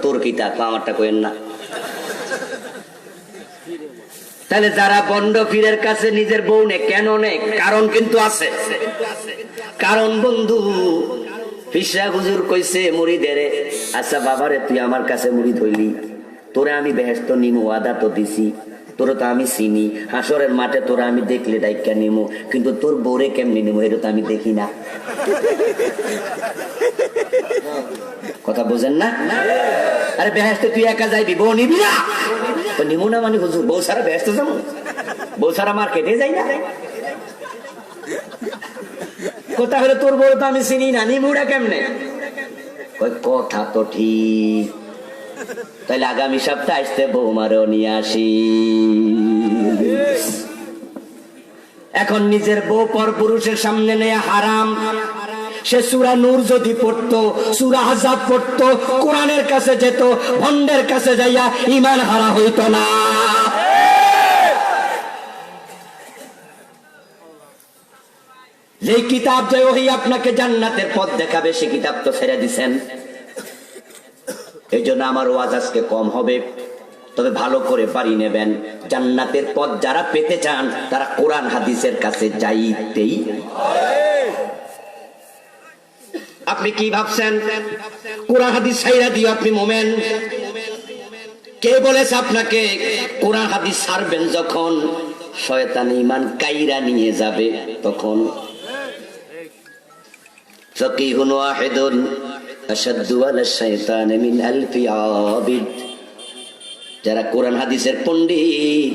তোর কিতাব আমারটা কইেন না। তাহলে যারা বন্ড পীরের কাছে নিজের বউ নে কেন নে? কারণ কিন্তু আছে। কারণ বন্ধু, ফিসা হুজুর কইছে মুরিদেরে, আচ্ছা বাবারে তুই আমার কাছে মুরিদ হইলি, তোরে আমি বেহেশত নিমু, ওয়াদা তো দিছি, তোর তো আমি চিনি, হাসরের মাঠে তোরা আমি দেখলে ডাইকা নিমু, কিন্তু তোর বউরে কেমনি নিমু এটা তো আমি দেখি না। কথা বোঝেন না? আরে বেহেশতে তুই একা যাইবি, বউ নিবি না? নিমু না মানে হুজুর বউ সারা বেহেশতে যাবো? বউ সারা মার্কেটে যাই না? কথা হলো তোর বউ তো আমি চিনি না, নিমুটা কেমনে? কথা তো ঠিক, তাহলে আগামী সপ্তাহে আসতে বৌমারও নিয়ে আসি। এখন নিজের বউ পর পুরুষের সামনে নেয়া হারাম। সে সূরা নূর যদি পড়তো, সূরা আহজাব পড়তো, কোরআনের কাছে যেত, ভন্ডের কাছে যাইয়া ঈমান হারা হইতো না। যে কিতাব যে ওহী আপনাকে জান্নাতের পথ দেখাবে, সে কিতাব তো ছেড়ে দিছেন। এই জন্য আমার ওয়াজ আজকে কম হবে, তবে ভালো করে পারি নেবেন। জান্নাতের পথ যারা পেতে চান তারা কোরআন হাদিসের কাছে যাইতেই। আপনি কি ভাবছেন কোরআন হাদিস ছাইরা দিও আপনি মোমেন? কে বলেছে আপনাকে? কোরআন হাদিস ছাড়বেন যখন শয়তান ঈমান কাইরা নিয়ে যাবে তখন। ফাকিহুন ওয়াহিদুন আশাদ্দু আলা শাইতানি মিন আলফি আবিদ। যারা কোরআন হাদিসের পণ্ডিত,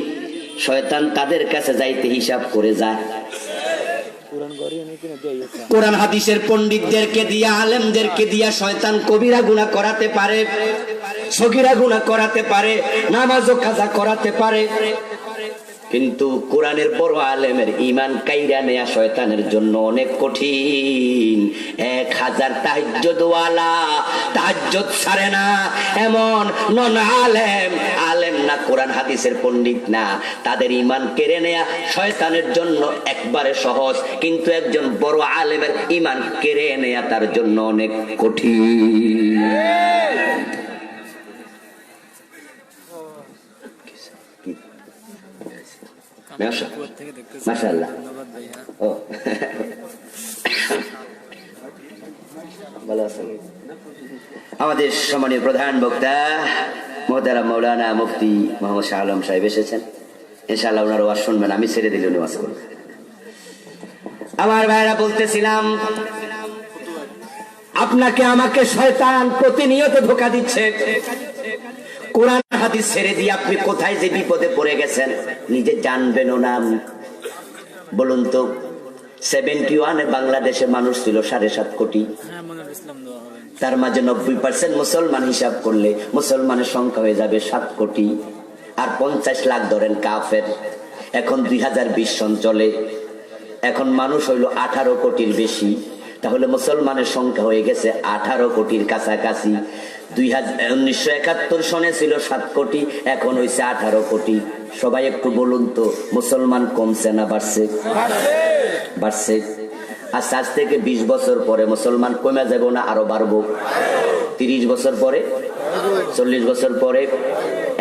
শয়তান তাদের কাছে যাইতে হিসাব করে যায়। কোরআন হাদিসের পণ্ডিতদেরকে দিয়া, আলেমদেরকে দিয়া শয়তান কবিরা গুনাহ করাতে পারে, সগীরা গুনাহ করাতে পারে, নামাজও কাজা করাতে পারে। কিন্তু কোরআনের বড় আলেমের ঈমান কাইরা নেয়া শয়তানের জন্য অনেক কঠিন। 1000 তাহাজ্জুদওয়ালা তাহাজ্জুদ ছাড়ে না এমন নন আলেম, আলেম না, কোরআন হাদিসের পণ্ডিত না, তাদের ঈমান কেড়ে নেয়া শয়তানের জন্য একবারে সহজ, কিন্তু একজন বড় আলেমের ঈমান কেড়ে নেয়া তার জন্য অনেক কঠিন। মাশাআল্লাহ। ও ভালো আছেন? আমাদের সম্মানীয় প্রধান বক্তা মুহতারাম মাওলানা মুফতি মোহাম্মদ শাহ আলম সাহেব এসেছেন। ইনশাআল্লাহ ওনার ওয়াজ শুনবেন, আমি ছেড়ে দিলে উনি ওয়াজ করবেন। আমার ভাইরা বলতেছিলাম, আপনাকে আমাকে শয়তান প্রতিনিয়ত ধোঁকা দিচ্ছে। কোরআন হাদিস ছেড়ে দিয়ে আপনি কোথায় যে বিপদে পড়ে গেছেন নিজে জানবেনও না। বলুন তো, 71-এ বাংলাদেশে মানুষ ছিল 7.5 কোটি, তার মাঝে 90% মুসলমান। হিসাব করলে মুসলমানের সংখ্যা হয়ে যাবে 7 কোটি, আর 50 লাখ ধরেন কাফের। এখন 2020 সন চলে, এখন মানুষ হইল 18 কোটির বেশি, তাহলে মুসলমানের সংখ্যা হয়ে গেছে 18 কোটির কাছাকাছি। 1971 সনে ছিল 7 কোটি, এখন হয়েছে 18 কোটি। সবাই একটু বলুন তো, মুসলমান কমছে না বাড়ছে? বাড়ছে। আর আজ থেকে 20 বছর পরে মুসলমান কমে যাব না আরো বাড়বো? 30 বছর পরে, 40 বছর পরে।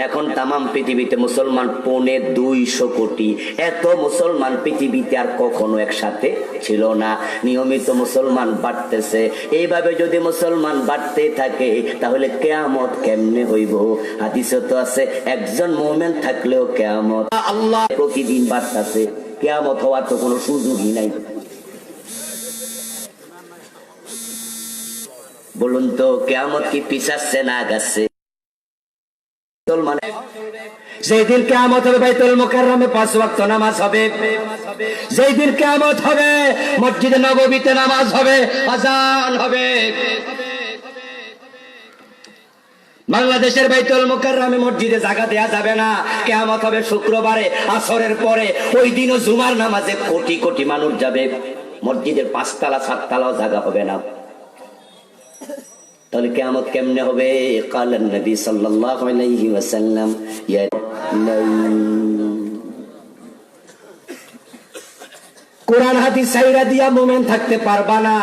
এখন তামাম পৃথিবীতে মুসলমান 250 কোটি। এত মুসলমান পৃথিবীতে আর কখনো একসাথে ছিল না। নিয়মিত মুসলমান বাড়তেছে। এইভাবে যদি মুসলমান বাড়তে থাকে তাহলে কিয়ামত কেমনে হইব? হাদিসে তো আছে, একজন মুমিন থাকলেও কিয়ামত। আল্লাহ প্রতিদিন বাড়তেছে, কিয়ামত হওয়ার তো কোনো সুযোগই নাই। বলুন তো, কিয়ামত কি পিছাচ্ছে না আগাচ্ছে? যেদিন কিয়ামত হবে বাইতুল মুকাররমে 5 ওয়াক্ত নামাজ হবে, যেদিন কিয়ামত হবে মসজিদে নববীতে নামাজ হবে, আযান হবে। বাংলাদেশের বাইতুল মুকাররমে মসজিদে জায়গা দেয়া যাবে না। কিয়ামত হবে শুক্রবারে আসরের পরে, ওই দিনও জুমার নামাজে কোটি কোটি মানুষ যাবে। মসজিদের 5 তলা 7 তলাও জায়গা হবে না। তাহলে কিয়ামত কেমনে হবে? কালেন নবী সাল্লাল্লাহু আলাইহি ওয়াসাল্লাম, কোরআন হাদিস ছাইরা দিয়া মুমিন থাকতে পারবা না।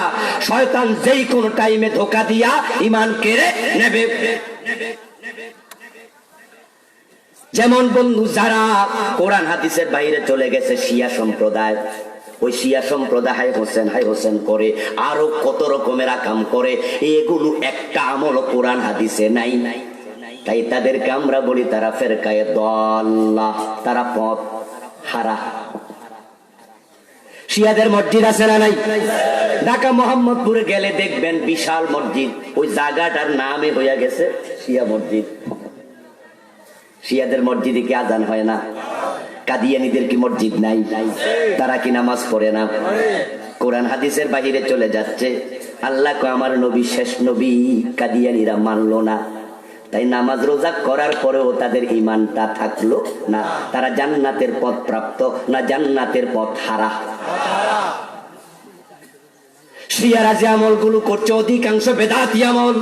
শয়তান যেই কোন টাইমে ধোঁকা দিয়া ঈমান কেড়ে নেবে। যেমন বন্ধু যারা কোরআন হাদিসের বাইরে চলে গেছে শিয়া সম্প্রদায়, ওই শিয়া সম্প্রদায় হাই হোসেন করে, আরো কত রকমের আকাম করে, এগুলো একটা আমল কোরআন হাদিসে নাই। তাই তাদেরকে আমরা বলি তারা ফেরকায়ে দাল্লাহ, তারা পথ হারা। শিয়াদের মসজিদ আছে না নাই? ঢাকা মোহাম্মদপুরে গেলে দেখবেন বিশাল মসজিদ, ওই জায়গাটার নামে হইয়া গেছে শিয়া মসজিদ। শিয়াদের মসজিদে কি আজান হয় না? কাদিয়ানীদের কি মসজিদ নাই? তারা কি নামাজ পড়ে না? কোরআন হাদিসের বাহিরে চলে যাচ্ছে। আল্লাহ কো আমার নবী শেষ নবী, কাদিয়ানীরা মানলো না। তাই নামাজ রোজা করার পরেও তাদের ঈমানটা থাকলো না। তারা জান্নাতের পথ প্রাপ্ত না, জান্নাতের পথ হারা। শিয়ারা যে আমলগুলো করছে অধিকাংশ বেদাতি আমল,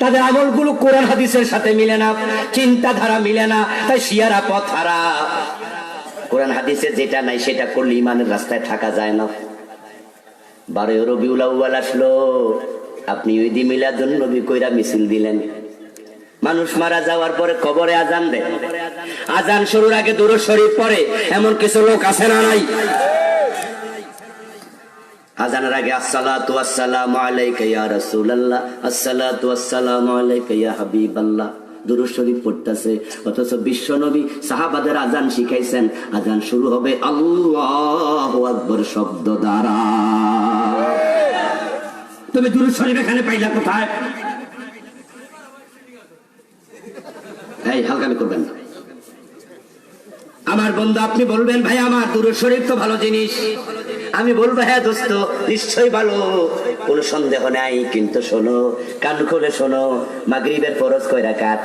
তাদের আমলগুলো কোরআন হাদিসের সাথে মিলে না, চিন্তাধারা মিলে না, তাই শিয়ারা পথ হারা। কোরআন হাদিসে যেটা নাই সেটা করলে ঈমানের রাস্তায় থাকা যায় না। 12 রবিউল আউয়াল আসলো, আপনি ঈদ মিলাদুন নবী কইরা মিছিল দিলেন। মানুষ মারা যাওয়ার পরে কবরে আজান দেয়, আজান শুরুর আগে দুরূদ শরীফ পড়ে, এমন কিছু লোক আছে না নাই? আজানের আগে আসসালাতু ওয়াসসালামু আলাইকা ইয়া রাসূলুল্লাহ, আসসালাতু ওয়াসসালামু আলাইকা ইয়া হাবিবাল্লাহ, দুরূদ শরীফ পড়তেছে। অথচ বিশ্ব নবী সাহাবাদের আজান শিখাইছেন, আজান শুরু হবে আল্লাহু আকবার শব্দ দ্বারা। তুমি দুরূদ শরীফ এখানে পাইলা কোথায়? এই হালকামি করবেন না আমার বন্ধু। আপনি বলবেন ভাই আমার দুরূদ শরীফ তো ভালো জিনিস, আমি বলবো হ্যাঁ দোস্ত নিশ্চয়ই ভালো, কোনো সন্দেহ নাই। কিন্তু শোনো, কান খুলে শোনো, মাগরিবের ফরজ কয় রাকাত?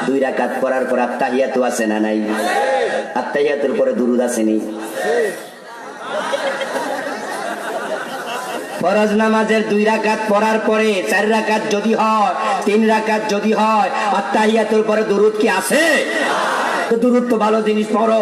2 রাকাত পড়ার পর আত্তাহিয়াতু আছে না নাই? আত্তাহিয়াতুর পরে দুরূদ আসেনি? ফরজ নামাজের 2 রাকাত পড়ার পরে 4 রাকাত যদি হয়, 3 রাকাত যদি হয়, আত্তাহিয়াতুর পরে দুরূদ কি আছে? তো দুরূদ তো ভালো জিনিস, পড়ো।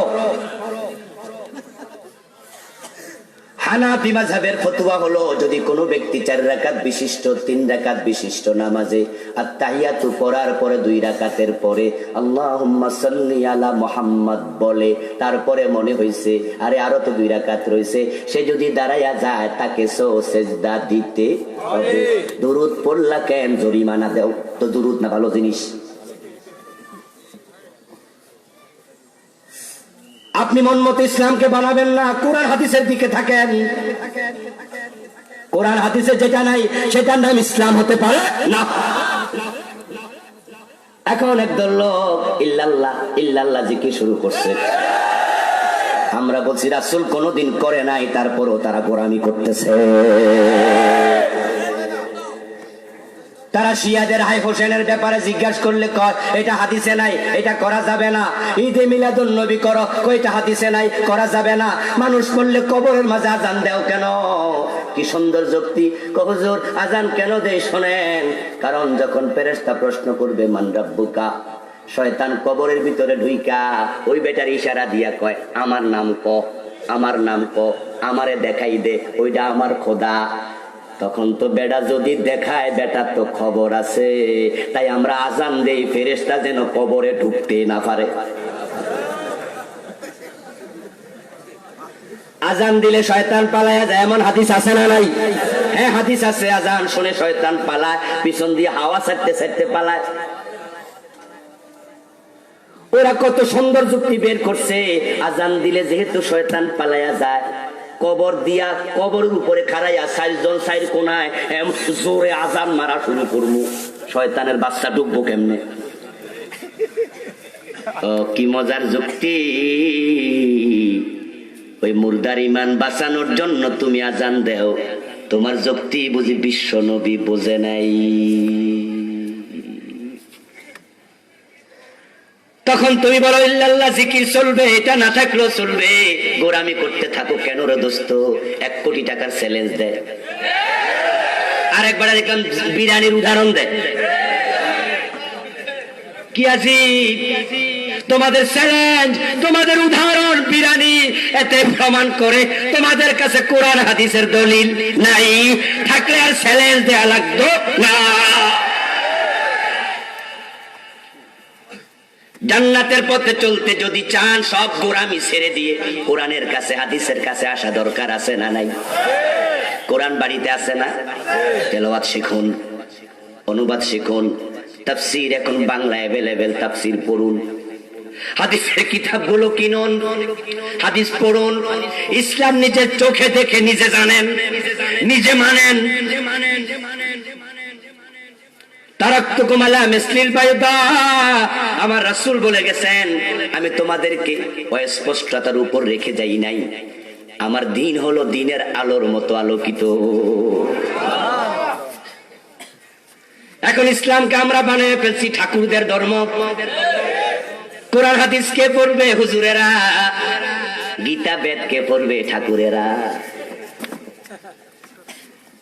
হানাফি মাযহাবের ফতোয়া হলো, যদি কোনো ব্যক্তি 4 রাকাত বিশিষ্ট 3 রাকাত বিশিষ্ট নামাজে আত্তাহিয়াতু পড়ার পরে 2 রাকাতের পরে আল্লাহুম্মা সাল্লি আলা মুহাম্মাদ বলে, তারপরে মনে হইছে আরে আরো তো 2 রাকাত রয়েছে, সে যদি দাঁড়ায়া যায় তাকে সেজদা দিতে হবে। দুরূদ পড়লা কেন? জরিমানা দাও। তো দুরূদ না ভালো জিনিস? আপনি মন মতো ইসলামকে বানাবেন না, কোরআন হাদিসের দিকে থাকেন। কোরআন হাদিসে যেটা নাই সেটার নাম ইসলাম হতে পারে না। এখন একদল লোক ইল্লাল্লাহ ইল্লাল্লাহ জিকির শুরু করছে। আমরা বলছি রাসূল কোনদিন করে নাই, তারপরও তারা গোরামি করতেছে। তারা শিয়াদের হাই হোসেনের ব্যাপারে জিজ্ঞাসা করলে কয় এটা হাদিসে নাই, এটা করা যাবে না। ঈদে মিলাদুন নবী করো, কয়টা হাদিসে নাই, করা যাবে না। মানুষ বললে কবরের মাঝে আজান দেও কেন? কি সুন্দর যুক্তি। হুজুর আজান কেন দেই শোনেন, কারণ যখন ফেরেশতা প্রশ্ন করবে মান রাব্বুকা, শয়তান কবরের ভিতরে ঢুইকা ওই বেটার ইশারা দিয়া কয় আমার নাম ক, আমার নাম ক, আমারে দেখাই দে, ওইটা আমার খোদা। তখন তো বেটা যদি দেখায়, বেটার তো খবর আছে, তাই আমরা আজান দেই ফেরেশতা যেন কবরে ঢুকতে না পারে। আজান দিলে শয়তান পালায়া যায়, এমন হাদিস আছে না নাই? হ্যাঁ হাদিস আছে, আজান শুনে শয়তান পালায়, পিছন দিয়ে হাওয়া ছাড়তে ছাড়তে পালায়। ওরা কত সুন্দর যুক্তি বের করছে, আজান দিলে যেহেতু শয়তান পালায়া যায়, কবর দিয়া কবরের উপরে খাড়াইয়া 4 জন 4 কোনায় জোরে আজান মারা শুরু করবো, শয়তানের বাচ্চা ডুববো কেমনে? কি মজার যুক্তি। ওই মুর্দার ইমান বাঁচানোর জন্য তুমি আজান দেও, তোমার যুক্তি বুঝি বিশ্ব নবী বোঝে নাই। তখন তুমি বলো ইল্লাল্লাহ জিকির চলবে, এটা না থাকলেও চলবে, গোরামি করতে থাকো কেন রে দোস্ত? 1 কোটি টাকার চ্যালেঞ্জ দেয়, আরেকবার দেখলাম বিরিয়ানির উদাহরণ দেয়। কি আজীব তোমাদের চ্যালেঞ্জ, তোমাদের উদাহরণ বিরিয়ানি, এতে প্রমাণ করে তোমাদের কাছে কোরআন হাদিসের দলিল নাই, থাকলে আর চ্যালেঞ্জ দেয়া লাগতো না। জান্নাতের পথে চলতে যদি চান সব গোরামি ছেড়ে দিয়ে কোরআনের কাছে হাদিসের কাছে আসা দরকার আছে না নাই? কোরআন বাড়িতে আছে না? তেলাওয়াত শিখুন, অনুবাদ শিখুন, তাফসীর এখন বাংলা अवेलेबल, তাফসীর পড়ুন, হাদিসের কিতাবগুলো কিনুন, হাদিস পড়ুন। ইসলাম নিজের চোখে দেখে নিজে জানেন, নিজে মানেন। তারাক্তুকুম আলা মিসলিল বাইদা, আমার রাসূল বলে গেছেন আমি তোমাদেরকে অস্পষ্টতার উপর রেখে যাই নাই। আমার দিন হলো দিনের আলোর মতো আলোকিত। এখন ইসলামকে আমরা বানিয়ে ফেলছি ঠাকুরদের ধর্ম। কোরআন হাদিস কে পড়বে? হুজুরেরা। গীতা বেদ কে পড়বে? ঠাকুরেরা।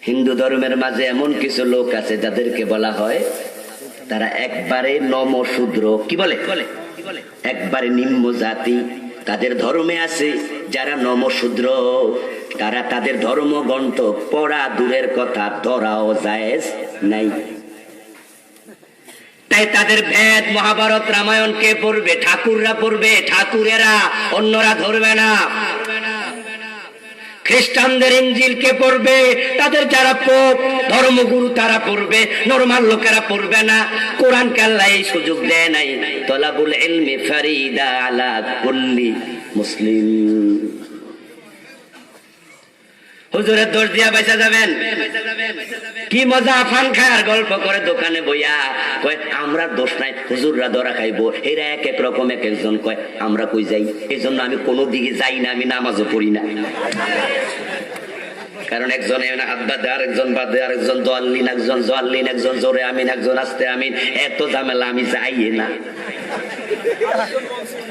হিন্দু ধর্মের মাঝে এমন কিছু লোক আছে যাদেরকে বলা হয় তারা একবারে নমশূদ্র, কি বলে, একবারে নিম্ন জাতি। তাদের ধর্মে আছে যারা নমশূদ্র, তারা তাদের ধর্মগ্রন্থ পড়া দূরের কথা ধরাও জায়েজ নাই। তাই তাদের বেদ মহাভারত রামায়ণ কে পড়বে? ঠাকুররা পড়বে, ঠাকুরেরা, অন্যরা ধরবে না। খ্রিস্টানদের ইনজিল কে পড়বে? তাদের যারা পোপ ধর্মগুরু তারা পড়বে, নরমাল লোকেরা পড়বে না। কোরআন কে আল্লাহ এই সুযোগ দেয় নাই। তলাবুল ইলমি ফারিদা আলা কুল্লি মুসলিম। হুজুরের দোষ দিয়া বেঁচে যাবেন? কি মজা, পান খায়ার গল্প করে দোকানে বইয়া কয় আমরা দোষ নাই, হুজুররা ধরা খাইবো। এরা এক এক রকম, এক একজন কয় আমরা কই যাই। এই জন্য আমি কোনো দিকে যাই না, আমি নামাজও পড়ি না। কারণ একজন হাত বাঁধে, আরেকজন বাঁধে, আরেকজন দোয়াল্লিন, একজন জোয়াল্লিন, একজন জোরে আমিন, একজন আস্তে আমিন, এত ঝামেলা, আমি যাই না।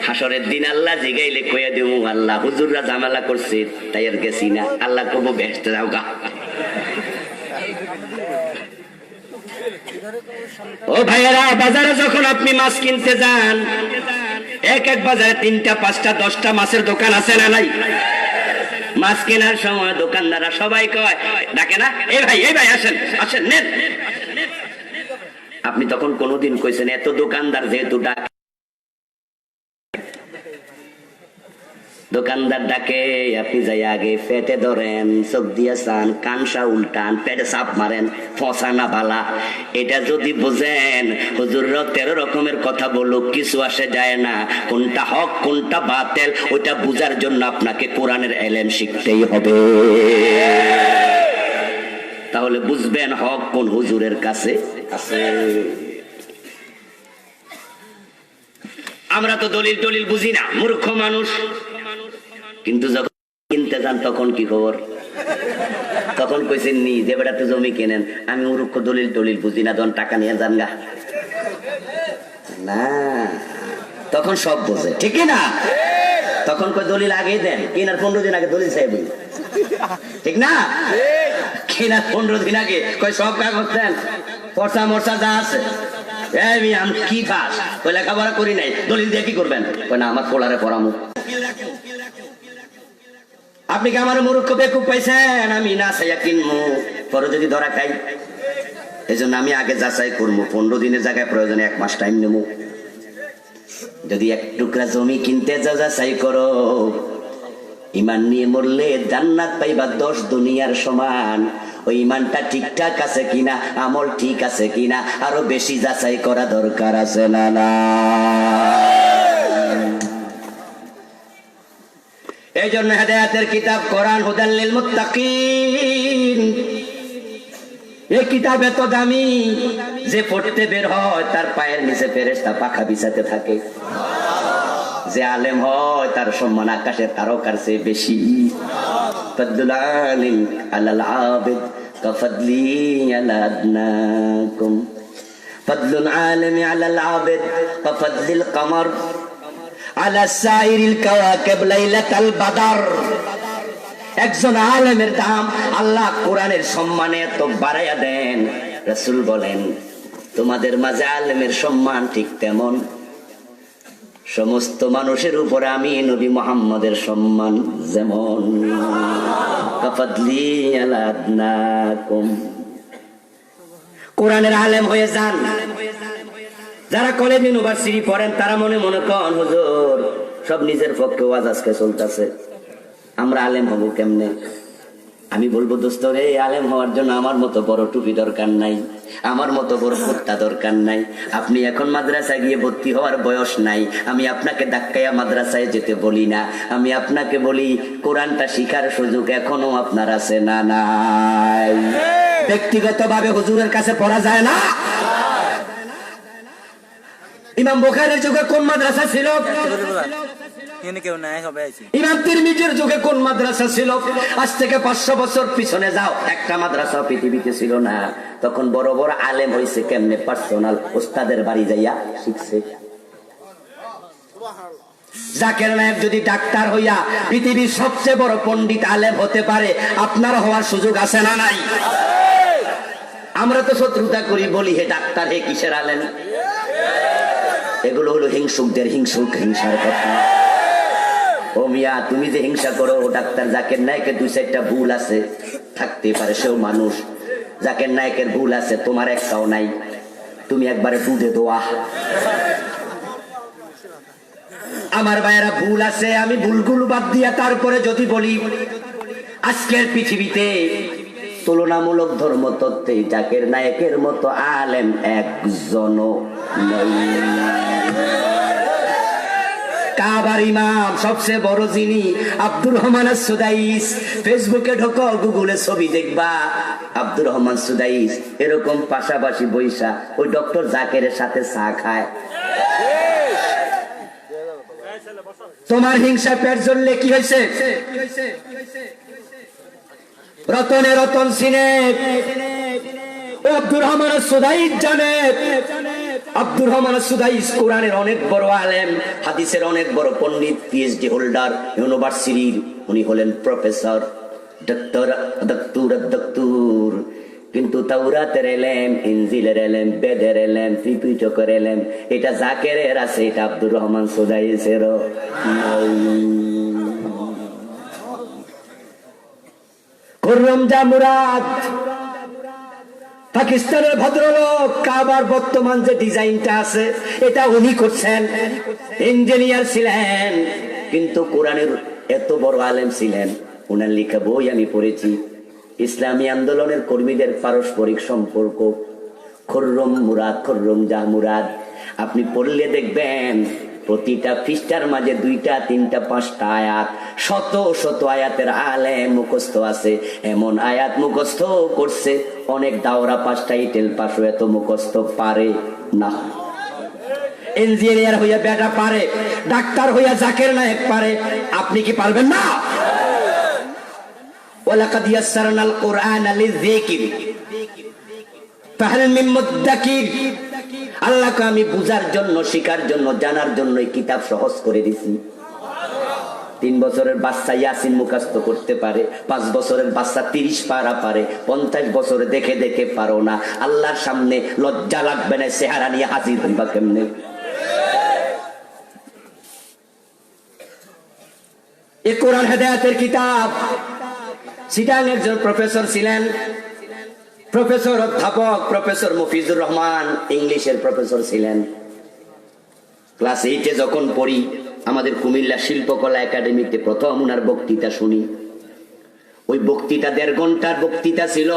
হাসরের দিন আল্লাহ জিগাইলে কইয়া দেব আল্লাহ হুজুররা ঝামেলা করছে তাই আর গেছি না। আল্লাহ কবো বেহেশতে যাও গা। ও ভাইয়েরা, বাজারে যখন আপনি মাছ কিনতে যান, এক এক বাজারে 3টা 5টা 10টা মাছের দোকান আছে না নাই? মাছ কেনার সময় দোকানদাররা সবাই কয়, ডাকে না, এই ভাই আসেন আসেন নেন। আপনি তখন কোনোদিন কইছেন এত দোকানদার যেহেতু ডাকে, দোকানদার ডাকে, আপনি যাই আগে পেটে ধরেন, চোখ দিয়ে চান, কানসা উল্টান, পেটে চাপ মারেন, ফসা না বালা। এটা যদি বুঝেন হুজুররা 13 রকমের কথা বলুক, কিছু আসে যায় না। কোনটা হক কোনটা বাতিল ওইটা বুঝার জন্য আপনাকে কোরআনের ইলম শিখতেই হবে। তাহলে বুঝবেন হক কোন হুজুরের কাছে আছে। আমরা তো দলিল টলিল বুঝি না, মূর্খ মানুষ। কিন্তু যখন কিনতে যান তখন কি খবর? তখন কইছেন নি যে বেড়াতে জমি কেনেন, আমি মূর্খ, দলিল টলিল বুঝি না, যখন টাকা নিয়ে যান গা না, তখন সব বোঝে, ঠিক না? তখন কই দলিল আগেই দেন, কেনার 15 দিন আগে দলিল চাইবেন, ঠিক না? কেনার 15 দিন আগে কই সব কাগজ দেন, পর্চা মর্চা যা আছে। কি খাস? ওই লেখাপড়া করি নাই, দলিল দিয়ে কি করবেন? না, আমার পোলারে পড়ামু। আপনি কি আমার মূর্খ বেকুব পাইছেন? আমি না চাইয়া কিনবো, পরে যদি ধরা খাই। এই জন্য আমি আগে যাচাই করবো, 15 দিনের জায়গায় প্রয়োজনে 1 মাস টাইম নেবো। যদি 1 টুকরা জমি কিনতে যাচাই করো, ইমান নিয়ে মরলে জান্নাত পাইবা 10 দুনিয়ার সমান। ওই ইমানটা ঠিকঠাক আছে কিনা, আমল ঠিক আছে কিনা, আরো বেশি যাচাই করা দরকার আছে না না? এই জন্য হেদায়েতের কিতাব কোরআন হুদাল লিল মুত্তাকিন, এই কিতাব এত দামি যে পড়তে বের হয় তার পায়ের নিচে ফেরেশতা পাখা বিছাতে থাকে। যে আলেম হয় তার সম্মান আকাশের তারকার চেয়ে বেশি। ফাদলুল আলিম আলাল আবিদ কাফাদলি আলা আদনাকুম, ফাদলুল আলিম আলাল আবিদ কাফাদলিল কমর আলা সাইরিল কাওয়াকিব লাইলাতাল বদর। একজন আলেমের দাম আল্লাহ কোরআনের সম্মানে এত বাড়াইয়া দেন। রাসূল বলেন তোমাদের মাঝে আলেমের সম্মান ঠিক তেমন সমস্ত মানুষের উপরে আমি নবী মুহাম্মদের সম্মান যেমন। কাফাদলি আলা আদনাকুম, কোরআনের আলেম হয়ে যান। যারা কলেজ ইউনিভার্সিটি পড়েন তারা মনে মনে কন হুজুর সব নিজের পক্ষে ওয়াজ আজকে চলতেছে, আমরা আলেম হব কেমনে? আমি বলবো দোস্ত রে, আলেম হওয়ার জন্য আমার মতো বড় টুপি দরকার নাই, আমার মতো বড় কুর্তা দরকার নাই। আপনি এখন মাদ্রাসায় গিয়ে ভর্তি হওয়ার বয়স নাই। আমি আপনাকে ধাক্কাইয়া মাদ্রাসায় যেতে বলি না, আমি আপনাকে বলি কোরআনটা শিখার সুযোগ এখনো আপনার আছে না নাই? ব্যক্তিগতভাবে হুজুরের কাছে পড়া যায় না? ইমাম বুখারীর যুগে কোন মাদ্রাসা ছিল? ইমাম তিরমিজির যুগে কোন মাদ্রাসা ছিল? আজ থেকে 500 বছর পিছনে যাও, একটা মাদ্রাসা পৃথিবীতে ছিল না। তখন বড় বড় আলেম হইছে কেমনে? পার্সোনাল ওস্তাদের বাড়ি যাইয়া শিখছে। জাকির নায়েক যদি ডাক্তার হইয়া পৃথিবীর সবচেয়ে বড় পণ্ডিত আলেম হতে পারে, আপনার হওয়ার সুযোগ আছে না নাই? আমরা তো শত্রুতা করি, বলি হে ডাক্তার, হে কিসের আলেম? এগুলো হলো হিংসুকদের হিংসার কথা। ও মিয়া, তুমি যে হিংসা করো, ও ডাক্তার জাকির নায়েকের 2-4টা ভুল আছে, থাকতে পারে, সেও মানুষ। জাকির নায়েকের ভুল আছে, তোমার একটাও নাই, তুমি একবারে দুধে দোয়া। আমার ভাইয়েরা ভুল আছে, আমি ভুলগুলো বাদ দিয়া তারপরে যদি বলি আজকের পৃথিবীতে তুলনামূলক ধর্ম তত্ত্বে জাকির নায়েকের মতো আলেম একজনও নাই। কাবার ইমাম সবচেয়ে বড় যিনি, আব্দুর রহমান সুদাইস। ফেসবুকে ঢোকো, গুগলে ছবি দেখবা, আব্দুর রহমান সুদাইস এরকম পাশাপাশি বৈশা ওই ডক্টর জাকিরের সাথে চা খায়। তোমার হিংসা পেট জ্বললে কি হয়েছে? রতনে রতন সিনে আব্দুর রহমান সুদাইস জানে। আব্দুর রহমান সুদাইস কোরআনের অনেক বড় আলেম, হাদিসের অনেক বড় পণ্ডিত, পিএইচডি হোল্ডার, ইউনিভার্সিটির উনি হলেন প্রফেসর, ডক্টর। কিন্তু তাওরাতের এলেম, ইনজিলের এলেম, বেদের এলেম, ত্রিপিটকের এলেম এটা জাকিরের আছে, এটা আব্দুর রহমান সুদাইসেরও নাই। খুররম জামুরাদ পাকিস্তানের ভদ্রলোক, কাবার বর্তমান যে ডিজাইনটা আছে এটা উনি করছেন, ইঞ্জিনিয়ার ছিলেন, কিন্তু কোরআনের এত বড় আলেম ছিলেন। উনার লেখা বই আমি পড়েছি, ইসলামী আন্দোলনের কর্মীদের পারস্পরিক সম্পর্ক, খুররম মুরাদ, খুররম জামুরাদ। আপনি পড়লে দেখবেন প্রতিটা পৃষ্ঠার মাঝে 2টা 3টা 5টা আয়াত, শত শত আয়াতের আলেম মুখস্থ আছে। এমন আয়াত মুখস্থ করছে অনেক দাওরা 5টা ইটেল পাশও এত মুখস্থ পারে না। ইঞ্জিনিয়ার হইয়া বেটা পারে, ডাক্তার হইয়া জাকির নায়েক পারে, আপনি কি পারবেন না? ওয়ালাকাদ ইয়াসসারনাল কুরআনা লিযিকর ফাহাল মিন মুদ্দাকির। আল্লাহকে আমি বুঝার জন্য, শিখার জন্য, জানার জন্য এই কিতাব সহজ করে দিছি। 3 বছরের বাচ্চা ইয়াসিন মুখস্থ করতে পারে, 5 বছরের বাচ্চা 30 পারা পারে, 50 বছরে দেখে দেখে পারো না। আল্লাহর সামনে লজ্জা লাগবে না? চেহারা নিয়ে হাজির হইবা কেমনে? এ কোরআন হেদায়েতের কিতাব। চিটাং একজন প্রফেসর ছিলেন, প্রফেসর অধ্যাপক প্রফেসর মফিজুর রহমান, ইংলিশের প্রফেসর ছিলেন। ক্লাস 8-এ যখন পড়ি, আমাদের কুমিল্লা শিল্পকলা একাডেমিতে প্রথম উনার বক্তৃতা শুনি। ওই বক্তৃতা 1.5 ঘন্টার বক্তৃতা ছিল,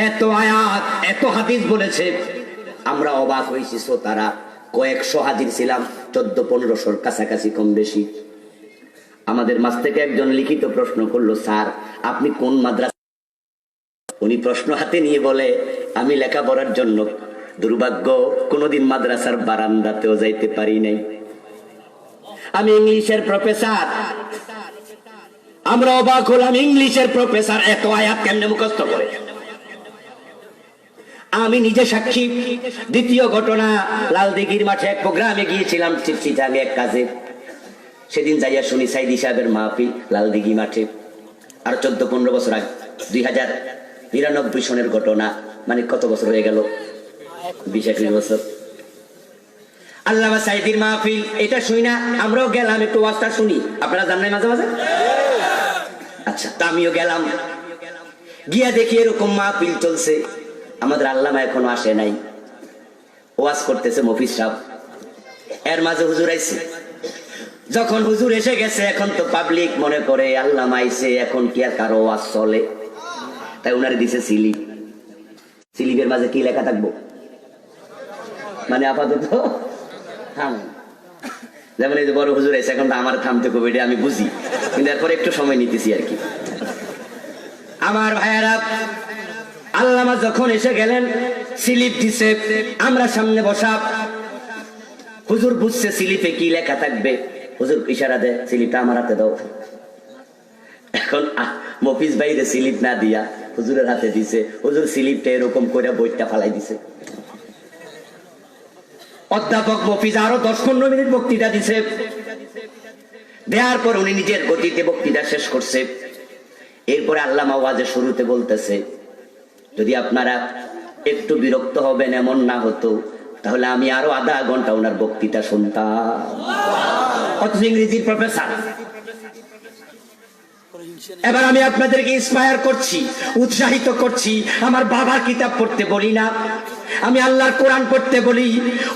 এত আয়াত, এত হাদিস বলেছে, আমরা অবাক হয়েছি। তারা কয়েকশো হাজির ছিলাম, 1400-1500 কাছাকাছি কম বেশি। আমাদের মাঝ থেকে একজন লিখিত প্রশ্ন করলো, স্যার আপনি কোন মাদ্রাসা? উনি প্রশ্ন হাতে নিয়ে বলে, আমি লেখাপড়ার জন্য দুর্ভাগ্য কোনদিন মাদ্রাসার বারান্দাতেও যাইতে পারি নাই, আমি ইংলিশের প্রফেসর। আমরা অবাক হলাম, ইংলিশের প্রফেসর এত আয়াত কেমনে মুখস্থ করে? আমি নিজে সাক্ষী। দ্বিতীয় ঘটনা, লালদিঘির মাঠে এক প্রোগ্রামে গিয়েছিলাম, চিটাঙে এক কাজে। সেদিন যাইয়া শুনি সাইদি সাহেবের মাহফিল লালদিঘি মাঠে। আর 14-15 বছর আগে, 2099 সনের ঘটনা, মানে কত বছর হয়ে গেল? 20-21 বছর। আল্লামা সাইদির মাহফিল, এটা শুনি না, আমরাও গেলাম একটু ওয়াজটা শুনি। আপনারা জান নাই মাঝে মাঝে? আচ্ছা, তা আমিও গেলাম। গিয়া দেখি এরকম মাহফিল চলছে, আমাদের আল্লামা এখনো আসে নাই। ওয়াজ করতেছে মফিজ সাহেব, এর মাঝে হুজুর আইছে। যখন হুজুর এসে গেছে, এখন তো পাবলিক মনে করে আল্লামা আইছে, এখন কি আর কারো ওয়াজ চলে? তাই উনারে দিছে স্লিপ। স্লিপের মাঝে কি লেখা থাকবো? মানে আপাতত থাম। যেমন এই যে বড় হুজুর আইছে, এখন তো আমার থামতে কবে, এটা আমি বুঝি, কিন্তু এরপরে একটু সময় নিতেছি আর কি। আমার ভাইয়ারা, আল্লামা যখন এসে গেলেন, স্লিপ দিছে, আমরা সামনে বসা। হুজুর বুঝছে স্লিপে কি লেখা থাকবে। হুজুর ইশারা দেয়, স্লিপটা আমার হাতে দাও। এখন মফিজ ভাইরে স্লিপ না দিয়া হুজুরের হাতে দিছে। হুজুর স্লিপটা এরকম করে বইটা ফালাই দিছে। অধ্যাপক মফিজ আরো 10-15 মিনিট বক্তৃতা দিছে। দেওয়ার পর উনি নিজের গতিতে বক্তৃতা শেষ করছে। এরপরে আল্লামা ওয়াজের শুরুতে বলতেছে, যদি আপনারা একটু বিরক্ত হবেন এমন না হতো, তাহলে আমি আরো আধা ঘন্টা ওনার বক্তৃতা শুনতাম। অথচ ইংরেজির প্রফেসর। এবার আমি আপনাদেরকে ইন্সপায়ার করছি, উৎসাহিত করছি। আমার বাবার কিতাব পড়তে বলি না, আমি আল্লাহর কোরআন পড়তে বলি।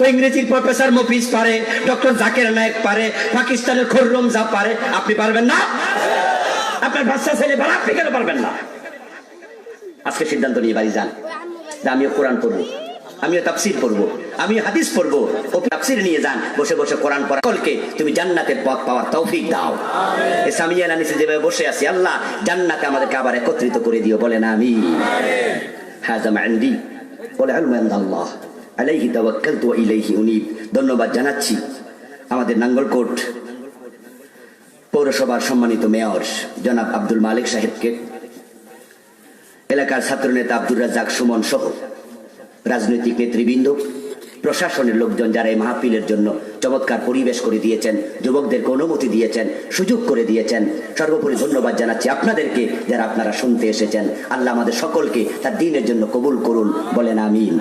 ও ইংরেজির প্রফেসর মফিজ পারে, ডক্টর জাকির নায়েক পারে, পাকিস্তানের খুররম যা পারে, আপনি পারবেন না? আপনার বাচ্চা ছেলে পারে, আপনি কেন পারবেন না? আজকে সিদ্ধান্ত নিয়ে বাড়ি যান যে আমিও কোরআন পড়বো, আমিও তাফসীর পড়বো, আমিও হাদিস পড়বো। ও তাফসীর নিয়ে যান, বসে বসে কোরআন পড়া। সকলকে তুমি জান্নাতের পথ পাওয়ার তৌফিক দাও। এই সামিয়ানা নিচে যেভাবে বসে আছি, আল্লাহ জান্নাতে আমাদেরকে আবার একত্রিত করে দিও, বলেন আমিন। হাযা মা ইনদি ওয়াল ইলমু ইনদাল্লাহ আলাইহি তাওয়াক্কালতু ওয়া ইলাইহি উনীব। ধন্যবাদ জানাচ্ছি আমাদের নাঙ্গলকোট পৌরসভার সম্মানিত মেয়র জনাব আব্দুল মালিক সাহেবকে, এলাকার ছাত্রনেতা আব্দুর রাজ্জাক সুমন সহ রাজনৈতিক নেতৃবৃন্দ, প্রশাসনের লোকজন যারা এই মাহফিলের জন্য চমৎকার পরিবেশ করে দিয়েছেন, যুবকদেরকে অনুমতি দিয়েছেন, সুযোগ করে দিয়েছেন। সর্বোপরি ধন্যবাদ জানাচ্ছি আপনাদেরকে, যারা আপনারা শুনতে এসেছেন। আল্লাহ আমাদের সকলকে তার দ্বীনের জন্য কবুল করুন, বলেন আমিন।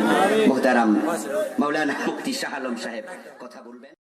মুহতারাম মাওলানা মুফতি শাহ আলম সাহেব কথা বলবেন।